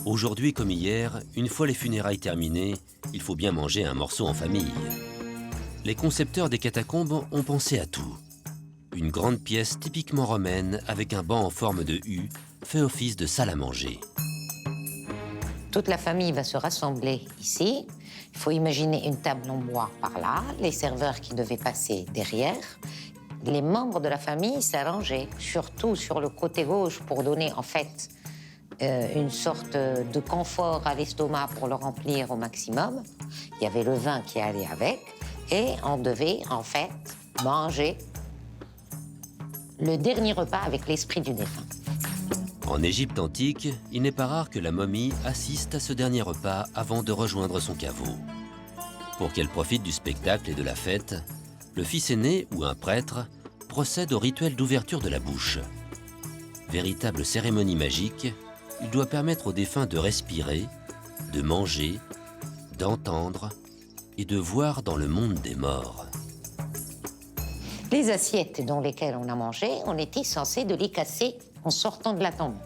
Aujourd'hui comme hier, une fois les funérailles terminées, il faut bien manger un morceau en famille. Les concepteurs des catacombes ont pensé à tout. Une grande pièce typiquement romaine avec un banc en forme de U fait office de salle à manger. Toute la famille va se rassembler ici. Il faut imaginer une table en bois par là, les serveurs qui devaient passer derrière. Les membres de la famille s'arrangeaient, surtout sur le côté gauche, pour donner en fait une sorte de confort à l'estomac pour le remplir au maximum. Il y avait le vin qui allait avec et on devait en fait manger le dernier repas avec l'esprit du défunt. En Égypte antique, il n'est pas rare que la momie assiste à ce dernier repas avant de rejoindre son caveau. Pour qu'elle profite du spectacle et de la fête, le fils aîné ou un prêtre procède au rituel d'ouverture de la bouche. Véritable cérémonie magique, il doit permettre au défunt de respirer, de manger, d'entendre et de voir dans le monde des morts. Les assiettes dans lesquelles on a mangé, on était censé de les casser en sortant de la tombe.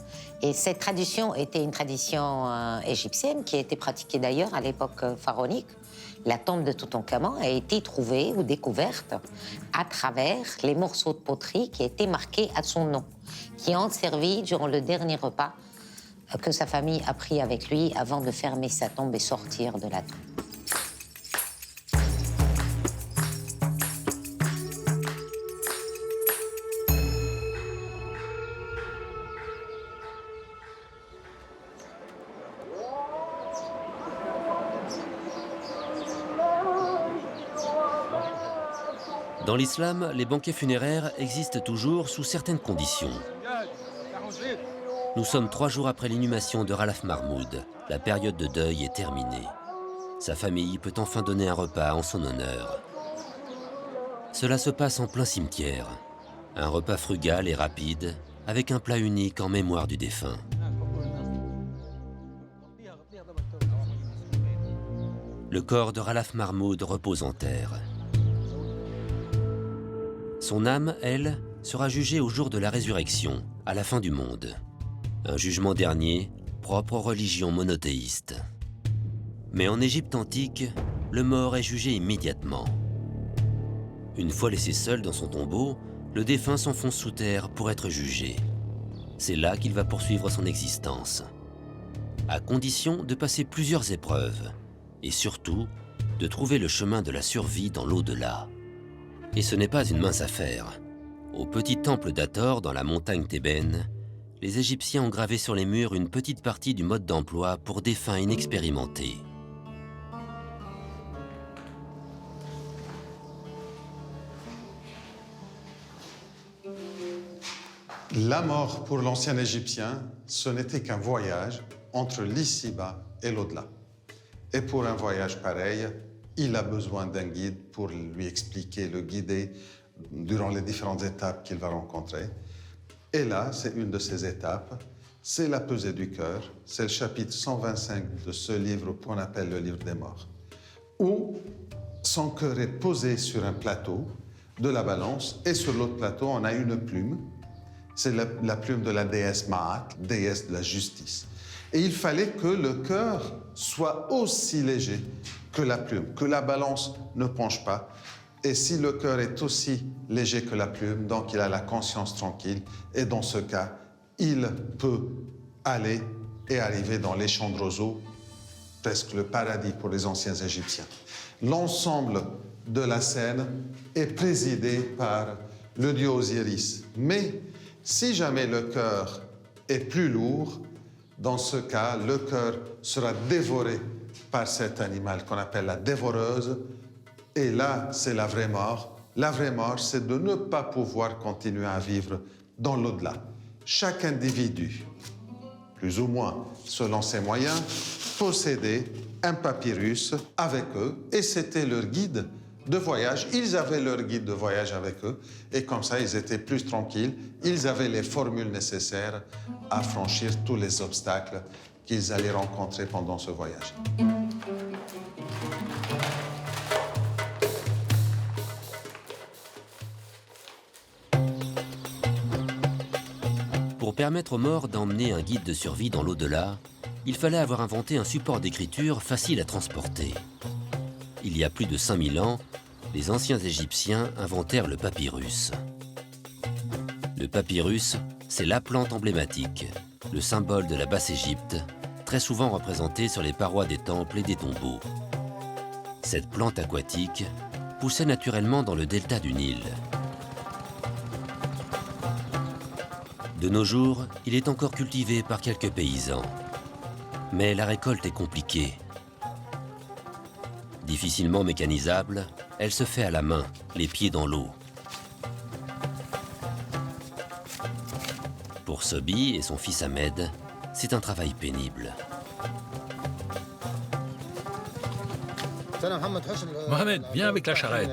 Et cette tradition était une tradition égyptienne qui a été pratiquée d'ailleurs à l'époque pharaonique. La tombe de Toutankhamon a été trouvée ou découverte à travers les morceaux de poterie qui étaient marqués à son nom, qui ont servi durant le dernier repas que sa famille a pris avec lui avant de fermer sa tombe et sortir de la tombe. Dans l'islam, les banquets funéraires existent toujours sous certaines conditions. Nous sommes 3 jours après l'inhumation de Ralph Mahmoud. La période de deuil est terminée. Sa famille peut enfin donner un repas en son honneur. Cela se passe en plein cimetière. Un repas frugal et rapide, avec un plat unique en mémoire du défunt. Le corps de Ralph Mahmoud repose en terre. Son âme, elle, sera jugée au jour de la résurrection, à la fin du monde. Un jugement dernier, propre aux religions monothéistes. Mais en Égypte antique, le mort est jugé immédiatement. Une fois laissé seul dans son tombeau, le défunt s'enfonce sous terre pour être jugé. C'est là qu'il va poursuivre son existence. À condition de passer plusieurs épreuves. Et surtout, de trouver le chemin de la survie dans l'au-delà. Et ce n'est pas une mince affaire. Au petit temple d'Hathor, dans la montagne thébaine, les Égyptiens ont gravé sur les murs une petite partie du mode d'emploi pour défunts inexpérimentés. La mort pour l'ancien Égyptien, ce n'était qu'un voyage entre l'ici-bas et l'au-delà. Et pour un voyage pareil, il a besoin d'un guide pour lui expliquer, le guider durant les différentes étapes qu'il va rencontrer. Et là, c'est une de ces étapes, c'est la pesée du cœur. C'est le chapitre 125 de ce livre qu'on appelle le livre des morts, où son cœur est posé sur un plateau de la balance, et sur l'autre plateau, on a une plume. C'est la plume de la déesse Ma'at, déesse de la justice. Et il fallait que le cœur soit aussi léger que la plume, que la balance ne penche pas. Et si le cœur est aussi léger que la plume, donc il a la conscience tranquille, et dans ce cas, il peut aller et arriver dans les champs de roseaux, presque le paradis pour les anciens Égyptiens. L'ensemble de la scène est présidé par le dieu Osiris. Mais si jamais le cœur est plus lourd, dans ce cas, le cœur sera dévoré par cet animal qu'on appelle la dévoreuse. Et là, c'est la vraie mort. La vraie mort, c'est de ne pas pouvoir continuer à vivre dans l'au-delà. Chaque individu, plus ou moins selon ses moyens, possédait un papyrus avec eux, et c'était leur guide de voyage. Ils avaient leur guide de voyage avec eux, et comme ça, ils étaient plus tranquilles. Ils avaient les formules nécessaires à franchir tous les obstacles qu'ils allaient rencontrer pendant ce voyage. Pour permettre aux morts d'emmener un guide de survie dans l'au-delà, il fallait avoir inventé un support d'écriture facile à transporter. Il y a plus de 5000 ans, les anciens Égyptiens inventèrent le papyrus. Le papyrus, c'est la plante emblématique, le symbole de la Basse-Égypte, très souvent représentée sur les parois des temples et des tombeaux. Cette plante aquatique poussait naturellement dans le delta du Nil. De nos jours, il est encore cultivé par quelques paysans. Mais la récolte est compliquée. Difficilement mécanisable, elle se fait à la main, les pieds dans l'eau. Pour Sobi et son fils Ahmed, c'est un travail pénible. Mohamed, viens avec la charrette.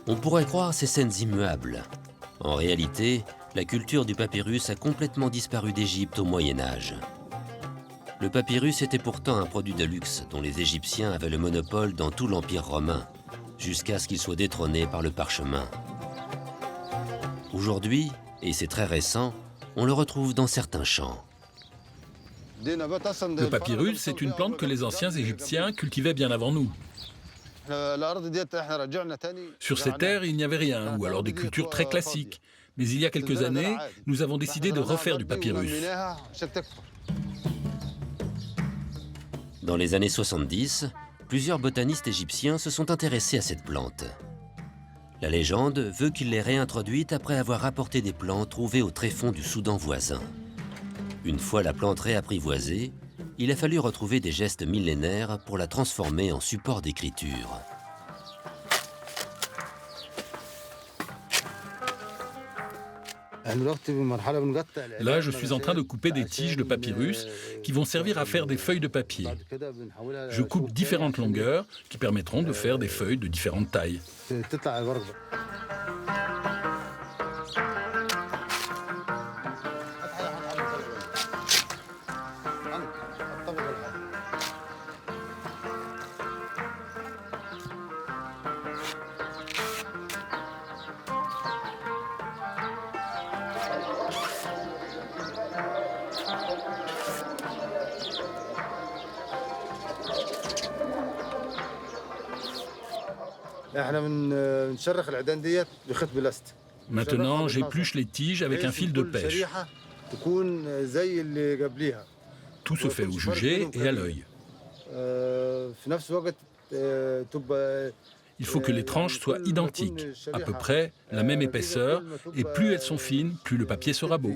On pourrait croire ces scènes immuables. En réalité, la culture du papyrus a complètement disparu d'Égypte au Moyen-Âge. Le papyrus était pourtant un produit de luxe dont les Égyptiens avaient le monopole dans tout l'Empire romain, jusqu'à ce qu'il soit détrôné par le parchemin. Aujourd'hui, et c'est très récent, on le retrouve dans certains champs. Le papyrus, c'est une plante que les anciens Égyptiens cultivaient bien avant nous. Sur ces terres, il n'y avait rien, ou alors des cultures très classiques. Mais il y a quelques années, nous avons décidé de refaire du papyrus. Dans les années 70, plusieurs botanistes égyptiens se sont intéressés à cette plante. La légende veut qu'ils l'aient réintroduite après avoir apporté des plantes trouvées au tréfonds du Soudan voisin. Une fois la plante réapprivoisée, il a fallu retrouver des gestes millénaires pour la transformer en support d'écriture. Là, je suis en train de couper des tiges de papyrus qui vont servir à faire des feuilles de papier. Je coupe différentes longueurs qui permettront de faire des feuilles de différentes tailles. Maintenant, j'épluche les tiges avec un fil de pêche. Tout se fait au jugé et à l'œil. Il faut que les tranches soient identiques, à peu près la même épaisseur, et plus elles sont fines, plus le papier sera beau.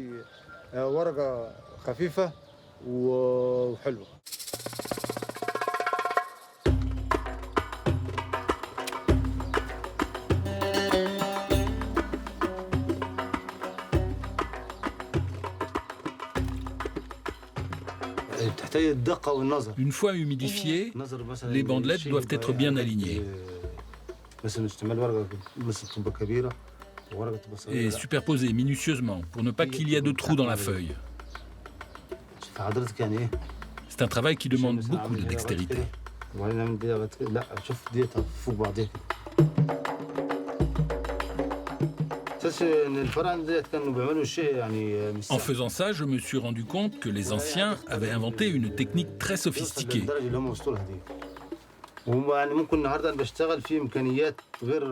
Une fois humidifiées, les bandelettes doivent être bien alignées et superposées minutieusement pour ne pas qu'il y ait de trous dans la feuille. C'est un travail qui demande beaucoup de dextérité. En faisant ça, je me suis rendu compte que les anciens avaient inventé une technique très sophistiquée.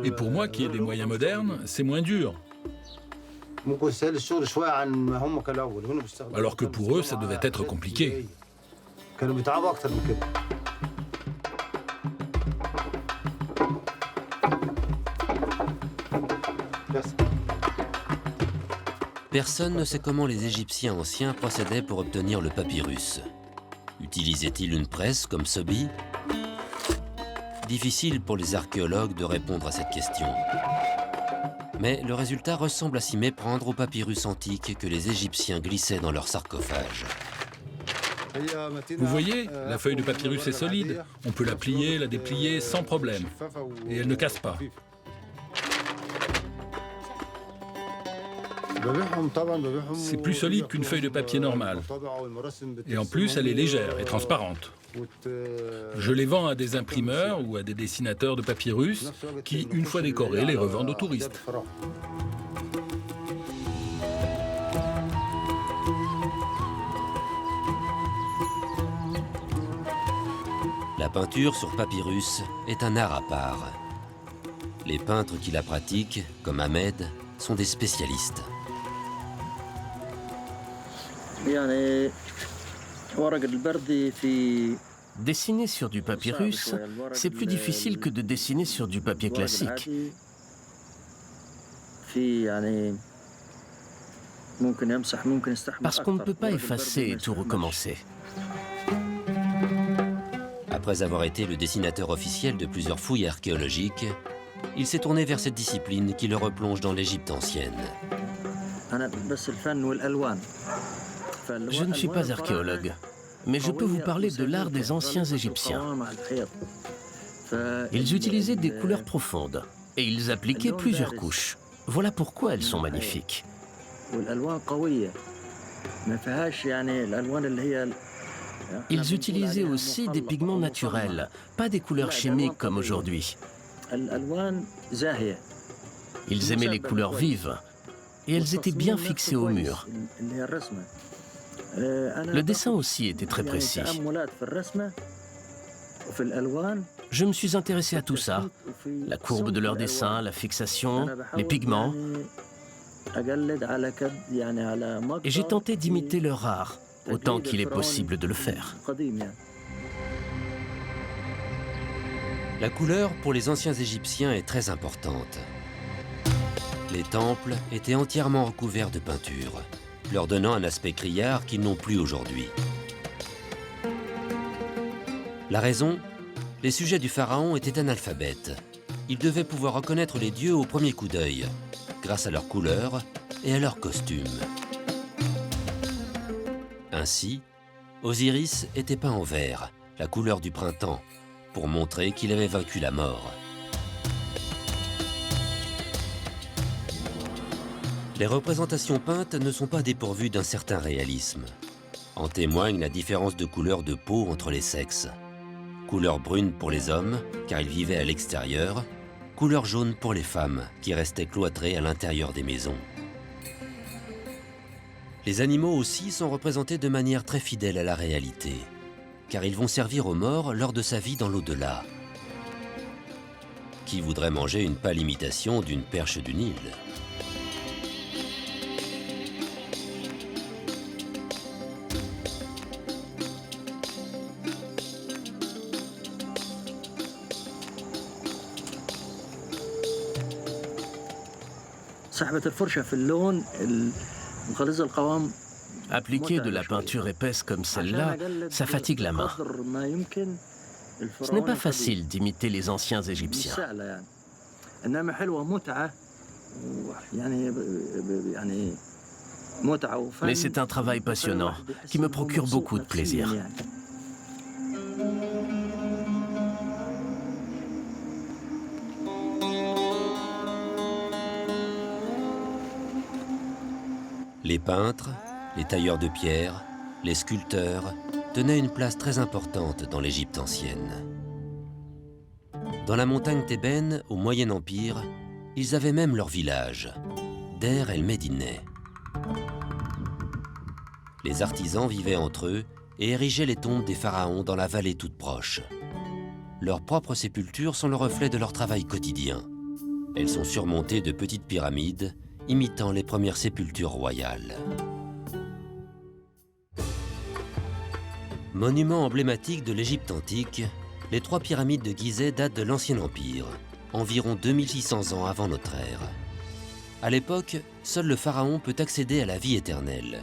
Et pour moi, qui ai des moyens modernes, c'est moins dur. Alors que pour eux, ça devait être compliqué. Personne ne sait comment les Égyptiens anciens procédaient pour obtenir le papyrus. Utilisaient-ils une presse comme Sobi? Difficile pour les archéologues de répondre à cette question. Mais le résultat ressemble à s'y méprendre au papyrus antique que les Égyptiens glissaient dans leur sarcophage. Vous voyez, la feuille de papyrus est solide. On peut la plier, la déplier sans problème. Et elle ne casse pas. C'est plus solide qu'une feuille de papier normale. Et en plus, elle est légère et transparente. Je les vends à des imprimeurs ou à des dessinateurs de papyrus qui, une fois décorés, les revendent aux touristes. La peinture sur papyrus est un art à part. Les peintres qui la pratiquent, comme Ahmed, sont des spécialistes. Dessiner sur du papyrus, c'est plus difficile que de dessiner sur du papier classique. Parce qu'on ne peut pas effacer et tout recommencer. Après avoir été le dessinateur officiel de plusieurs fouilles archéologiques, il s'est tourné vers cette discipline qui le replonge dans l'Égypte ancienne. Je ne suis pas archéologue, mais je peux vous parler de l'art des anciens Égyptiens. Ils utilisaient des couleurs profondes et ils appliquaient plusieurs couches. Voilà pourquoi elles sont magnifiques. Ils utilisaient aussi des pigments naturels, pas des couleurs chimiques comme aujourd'hui. Ils aimaient les couleurs vives et elles étaient bien fixées au mur. Le dessin aussi était très précis. Je me suis intéressé à tout ça, la courbe de leur dessin, la fixation, les pigments. Et j'ai tenté d'imiter leur art, autant qu'il est possible de le faire. La couleur pour les anciens Égyptiens est très importante. Les temples étaient entièrement recouverts de peinture, leur donnant un aspect criard qu'ils n'ont plus aujourd'hui. La raison ? Les sujets du pharaon étaient analphabètes. Ils devaient pouvoir reconnaître les dieux au premier coup d'œil, grâce à leurs couleurs et à leurs costumes. Ainsi, Osiris était peint en vert, la couleur du printemps, pour montrer qu'il avait vaincu la mort. Les représentations peintes ne sont pas dépourvues d'un certain réalisme. En témoigne la différence de couleur de peau entre les sexes. Couleur brune pour les hommes, car ils vivaient à l'extérieur, couleur jaune pour les femmes, qui restaient cloîtrées à l'intérieur des maisons. Les animaux aussi sont représentés de manière très fidèle à la réalité, car ils vont servir aux morts lors de sa vie dans l'au-delà. Qui voudrait manger une pâle imitation d'une perche du Nil ? Appliquer de la peinture épaisse comme celle-là, ça fatigue la main. Ce n'est pas facile d'imiter les anciens Égyptiens. Mais c'est un travail passionnant qui me procure beaucoup de plaisir. Les peintres, les tailleurs de pierre, les sculpteurs tenaient une place très importante dans l'Égypte ancienne. Dans la montagne thébaine, au Moyen Empire, ils avaient même leur village, Der el-Médineh. Les artisans vivaient entre eux et érigeaient les tombes des pharaons dans la vallée toute proche. Leurs propres sépultures sont le reflet de leur travail quotidien. Elles sont surmontées de petites pyramides imitant les premières sépultures royales. Monument emblématique de l'Égypte antique, les 3 pyramides de Gizeh datent de l'Ancien Empire, environ 2600 ans avant notre ère. À l'époque, seul le pharaon peut accéder à la vie éternelle.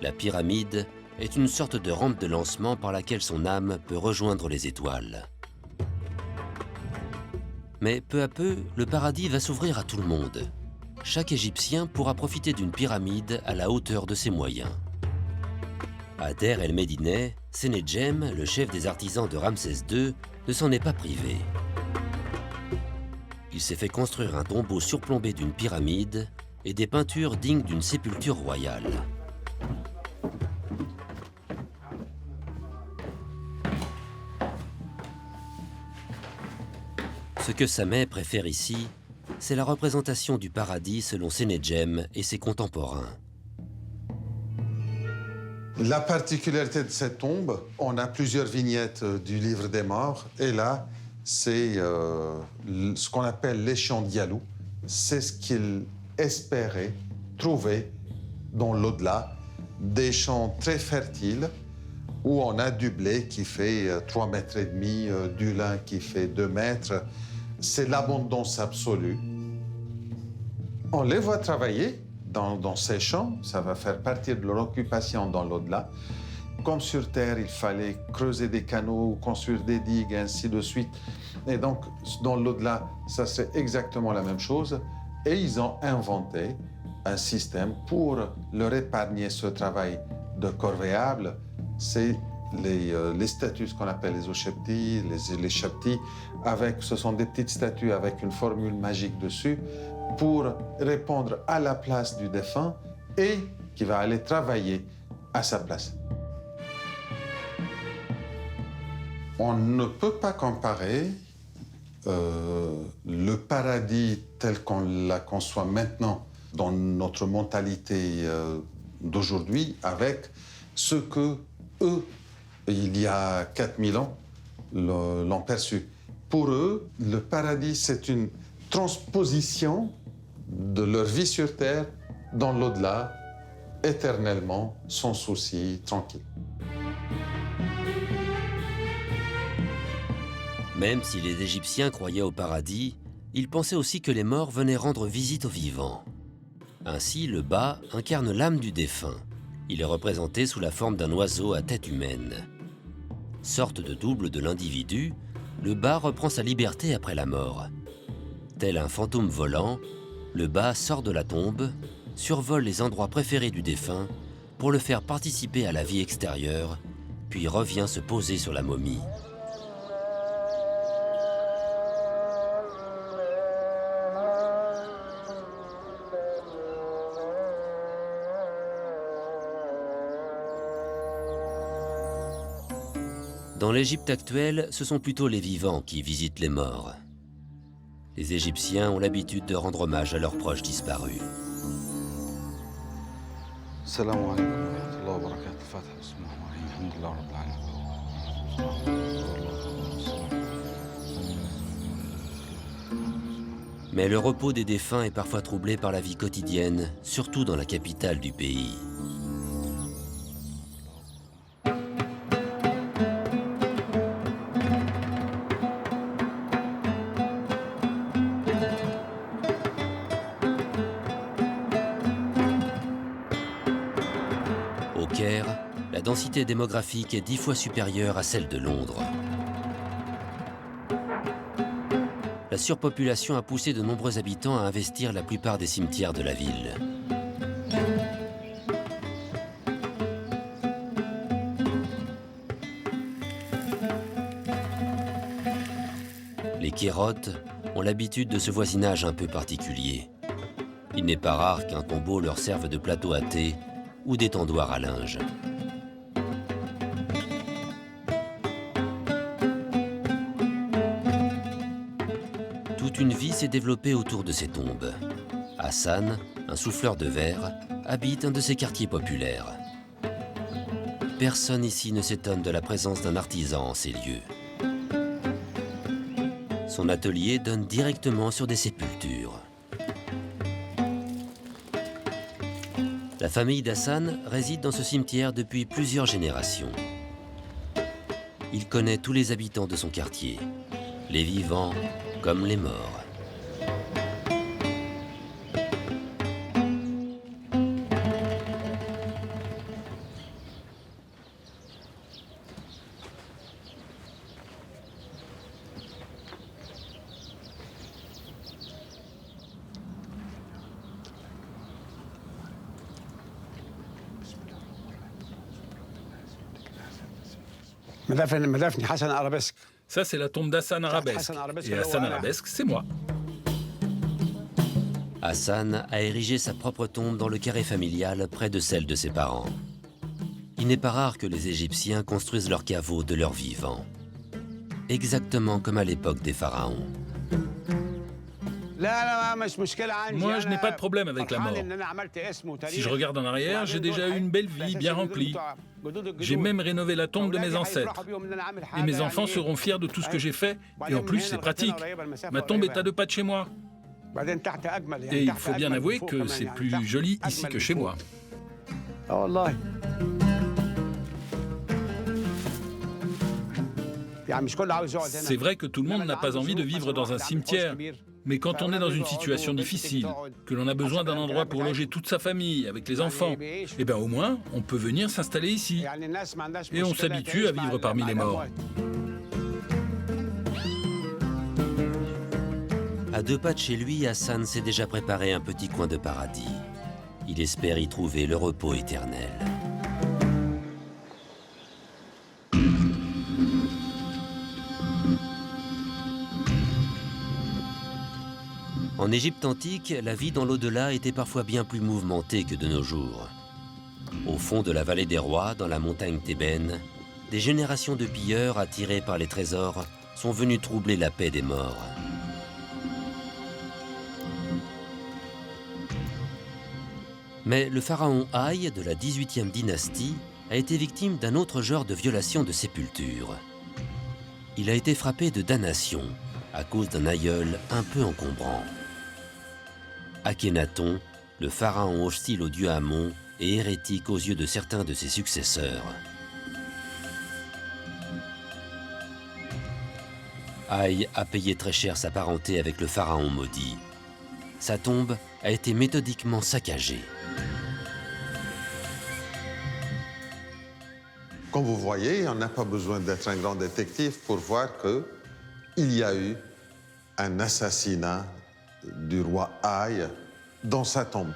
La pyramide est une sorte de rampe de lancement par laquelle son âme peut rejoindre les étoiles. Mais peu à peu, le paradis va s'ouvrir à tout le monde. Chaque Égyptien pourra profiter d'une pyramide à la hauteur de ses moyens. À Der el-Médineh, Senedjem, le chef des artisans de Ramsès II, ne s'en est pas privé. Il s'est fait construire un tombeau surplombé d'une pyramide et des peintures dignes d'une sépulture royale. Ce que Samet préfère ici, c'est la représentation du paradis selon Senedjem et ses contemporains. La particularité de cette tombe, on a plusieurs vignettes du livre des morts, et là, c'est ce qu'on appelle les champs d'Yalou. C'est ce qu'il espérait trouver dans l'au-delà, des champs très fertiles où on a du blé qui fait 3,5 mètres, du lin qui fait 2 mètres. C'est l'abondance absolue. On les voit travailler dans ces champs, ça va faire partie de leur occupation dans l'au-delà. Comme sur Terre, il fallait creuser des canaux, construire des digues, et ainsi de suite. Et donc, dans l'au-delà, ça serait exactement la même chose. Et ils ont inventé un système pour leur épargner ce travail de corvéable. C'est les statues, ce qu'on appelle les oshepti, les shepti, ce sont des petites statues avec une formule magique dessus pour répondre à la place du défunt et qui va aller travailler à sa place. On ne peut pas comparer le paradis tel qu'on la conçoit maintenant dans notre mentalité d'aujourd'hui avec ce que eux, il y a 4000 ans, l'ont perçu. Pour eux, le paradis, c'est une transposition de leur vie sur Terre dans l'au-delà, éternellement, sans souci, tranquille. Même si les Égyptiens croyaient au paradis, ils pensaient aussi que les morts venaient rendre visite aux vivants. Ainsi, le Ba incarne l'âme du défunt. Il est représenté sous la forme d'un oiseau à tête humaine. Sorte de double de l'individu, le Ba reprend sa liberté après la mort. Tel un fantôme volant, le Ba sort de la tombe, survole les endroits préférés du défunt pour le faire participer à la vie extérieure, puis revient se poser sur la momie. Dans l'Égypte actuelle, ce sont plutôt les vivants qui visitent les morts. Les Égyptiens ont l'habitude de rendre hommage à leurs proches disparus. Salam alaikum wa rahmatullahi wa barakatuh. Al-Fatiha, bismillah ar-Rahman ar-Rahim. Mais le repos des défunts est parfois troublé par la vie quotidienne, surtout dans la capitale du pays. Au Caire, la densité démographique est 10 fois supérieure à celle de Londres. La surpopulation a poussé de nombreux habitants à investir la plupart des cimetières de la ville. Les Kérotes ont l'habitude de ce voisinage un peu particulier. Il n'est pas rare qu'un tombeau leur serve de plateau à thé ou d'étendoir à linge. Toute une vie s'est développée autour de ces tombes. Hassan, un souffleur de verre, habite un de ces quartiers populaires. Personne ici ne s'étonne de la présence d'un artisan en ces lieux. Son atelier donne directement sur des sépultures. La famille d'Hassan réside dans ce cimetière depuis plusieurs générations. Il connaît tous les habitants de son quartier, les vivants comme les morts. Ça, c'est la tombe d'Hassan Arabesque. Et Hassan Arabesque, c'est moi. Hassan a érigé sa propre tombe dans le carré familial près de celle de ses parents. Il n'est pas rare que les Égyptiens construisent leurs caveaux de leurs vivants. Exactement comme à l'époque des pharaons. Moi, je n'ai pas de problème avec la mort. Si je regarde en arrière, j'ai déjà eu une belle vie bien remplie. J'ai même rénové la tombe de mes ancêtres. Et mes enfants seront fiers de tout ce que j'ai fait. Et en plus, c'est pratique. Ma tombe est à 2 pas de chez moi. Et il faut bien avouer que c'est plus joli ici que chez moi. C'est vrai que tout le monde n'a pas envie de vivre dans un cimetière. Mais quand on est dans une situation difficile, que l'on a besoin d'un endroit pour loger toute sa famille, avec les enfants, eh bien au moins, on peut venir s'installer ici. Et on s'habitue à vivre parmi les morts. À 2 pas de chez lui, Hassan s'est déjà préparé un petit coin de paradis. Il espère y trouver le repos éternel. En Égypte antique, la vie dans l'au-delà était parfois bien plus mouvementée que de nos jours. Au fond de la vallée des rois, dans la montagne thébaine, des générations de pilleurs attirés par les trésors sont venus troubler la paix des morts. Mais le pharaon Haï de la 18e dynastie a été victime d'un autre genre de violation de sépulture. Il a été frappé de damnation à cause d'un aïeul un peu encombrant. Akhénaton, le pharaon hostile au dieu Amon et hérétique aux yeux de certains de ses successeurs. Haï a payé très cher sa parenté avec le pharaon maudit. Sa tombe a été méthodiquement saccagée. Comme vous voyez, on n'a pas besoin d'être un grand détective pour voir qu'il y a eu un assassinat du roi Haï dans sa tombe.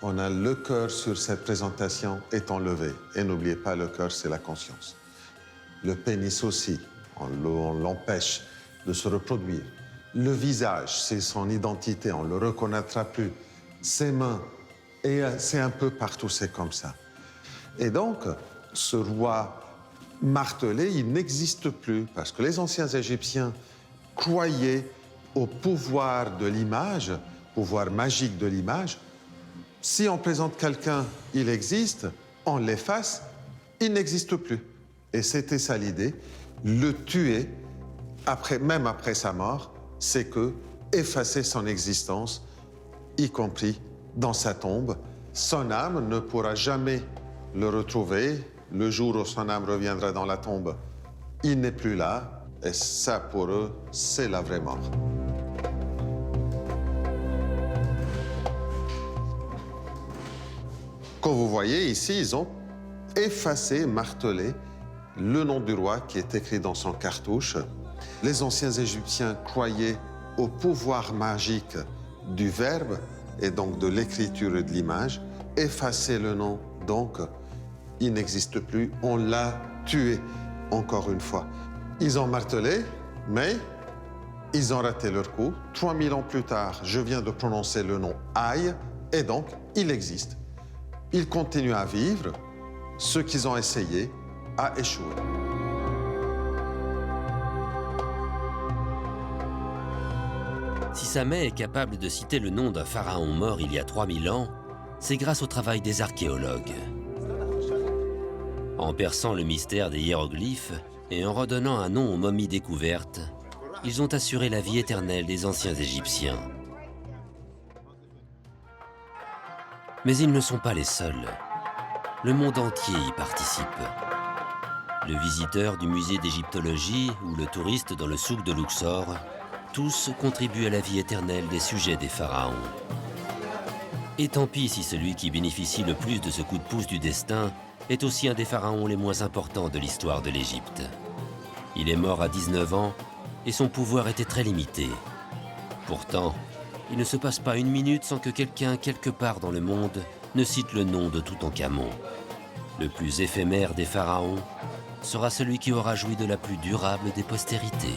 On a le cœur sur cette présentation est enlevé. Et n'oubliez pas, le cœur, c'est la conscience. Le pénis aussi, on l'empêche de se reproduire. Le visage, c'est son identité, on ne le reconnaîtra plus. Ses mains, et c'est un peu partout, c'est comme ça. Et donc, ce roi martelé, il n'existe plus, parce que les anciens Égyptiens croyaient au pouvoir de l'image, pouvoir magique de l'image. Si on présente quelqu'un, il existe, on l'efface, il n'existe plus. Et c'était ça l'idée, le tuer, même après sa mort, c'est que effacer son existence, y compris dans sa tombe. Son âme ne pourra jamais le retrouver. Le jour où son âme reviendra dans la tombe, il n'est plus là. Et ça, pour eux, c'est la vraie mort. Comme vous voyez ici, ils ont effacé, martelé le nom du roi qui est écrit dans son cartouche. Les anciens Égyptiens croyaient au pouvoir magique du verbe et donc de l'écriture et de l'image. Effacer le nom, donc, il n'existe plus. On l'a tué, encore une fois. Ils ont martelé, mais ils ont raté leur coup. 3000 ans plus tard, je viens de prononcer le nom Haï, et donc, il existe. Ils continuent à vivre. Ce qu'ils ont essayé a échoué. Si Samet est capable de citer le nom d'un pharaon mort il y a 3000 ans, c'est grâce au travail des archéologues. En perçant le mystère des hiéroglyphes et en redonnant un nom aux momies découvertes, ils ont assuré la vie éternelle des anciens Égyptiens. Mais ils ne sont pas les seuls. Le monde entier y participe. Le visiteur du musée d'égyptologie ou le touriste dans le souk de Luxor, tous contribuent à la vie éternelle des sujets des pharaons. Et tant pis si celui qui bénéficie le plus de ce coup de pouce du destin est aussi un des pharaons les moins importants de l'histoire de l'Égypte. Il est mort à 19 ans et son pouvoir était très limité. Pourtant, il ne se passe pas une minute sans que quelqu'un, quelque part dans le monde, ne cite le nom de Toutankhamon. Le plus éphémère des pharaons sera celui qui aura joui de la plus durable des postérités.